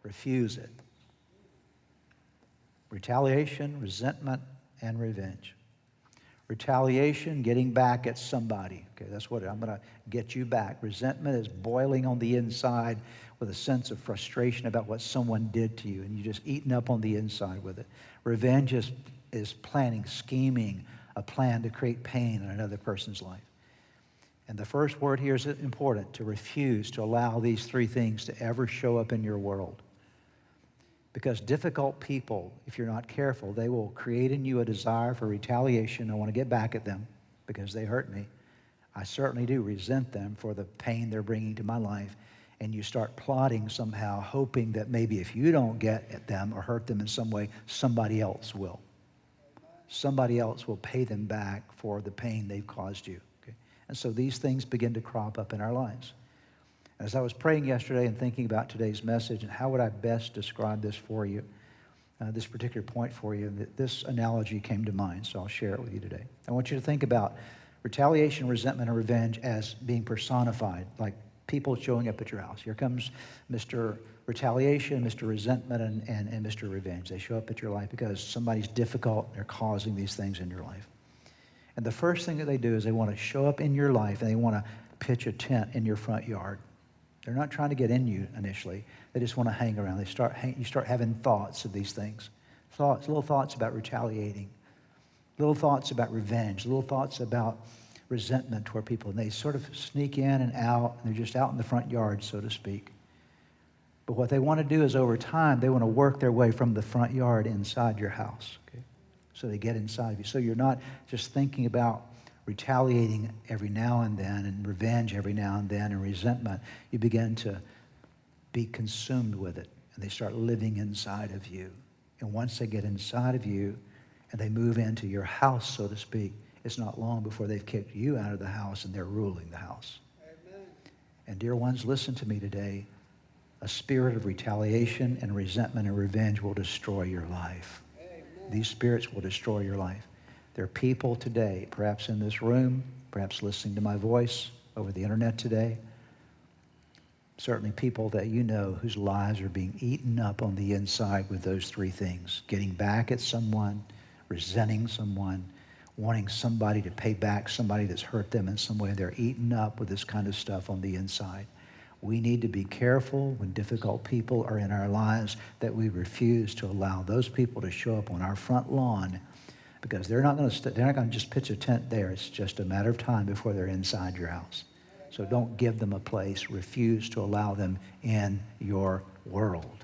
Refuse it. Retaliation, resentment, and revenge. Retaliation, getting back at somebody. Okay, that's what I'm going to get you back. Resentment is boiling on the inside with a sense of frustration about what someone did to you, and you're just eating up on the inside with it. Revenge is planning, scheming a plan to create pain in another person's life. And the first word here is important, to refuse to allow these three things to ever show up in your world. Because difficult people, if you're not careful, they will create in you a desire for retaliation. I want to get back at them because they hurt me. I certainly do resent them for the pain they're bringing to my life. And you start plotting somehow, hoping that maybe if you don't get at them or hurt them in some way, somebody else will. Somebody else will pay them back for the pain they've caused you. Okay? And so these things begin to crop up in our lives. As I was praying yesterday and thinking about today's message and how would I best describe this for you, this particular point for you, this analogy came to mind, so I'll share it with you today. I want you to think about retaliation, resentment, and revenge as being personified, like people showing up at your house. Here comes Mr. Retaliation, Mr. Resentment, and Mr. Revenge. They show up at your life because somebody's difficult, and they're causing these things in your life. And the first thing that they do is they want to show up in your life and they want to pitch a tent in your front yard. They're not trying to get in you initially. They just want to hang around. You start having thoughts of these things. Little thoughts about retaliating. Little thoughts about revenge. Little thoughts about resentment toward people. And they sort of sneak in and out. And they're just out in the front yard, so to speak. But what they want to do is over time, they want to work their way from the front yard inside your house. Okay? So they get inside of you. So you're not just thinking about retaliating every now and then and revenge every now and then and resentment. You begin to be consumed with it and they start living inside of you. And once they get inside of you and they move into your house, so to speak, it's not long before they've kicked you out of the house and they're ruling the house. Amen. And dear ones, listen to me today. A spirit of retaliation and resentment and revenge will destroy your life. Amen. These spirits will destroy your life. There are people today, perhaps in this room, perhaps listening to my voice over the internet today, certainly people that you know whose lives are being eaten up on the inside with those three things. Getting back at someone, resenting someone, wanting somebody to pay back somebody that's hurt them in some way. They're eaten up with this kind of stuff on the inside. We need to be careful when difficult people are in our lives that we refuse to allow those people to show up on our front lawn, because they're not going to just pitch a tent there. It's just a matter of time before they're inside your house. So don't give them a place. Refuse to allow them in your world.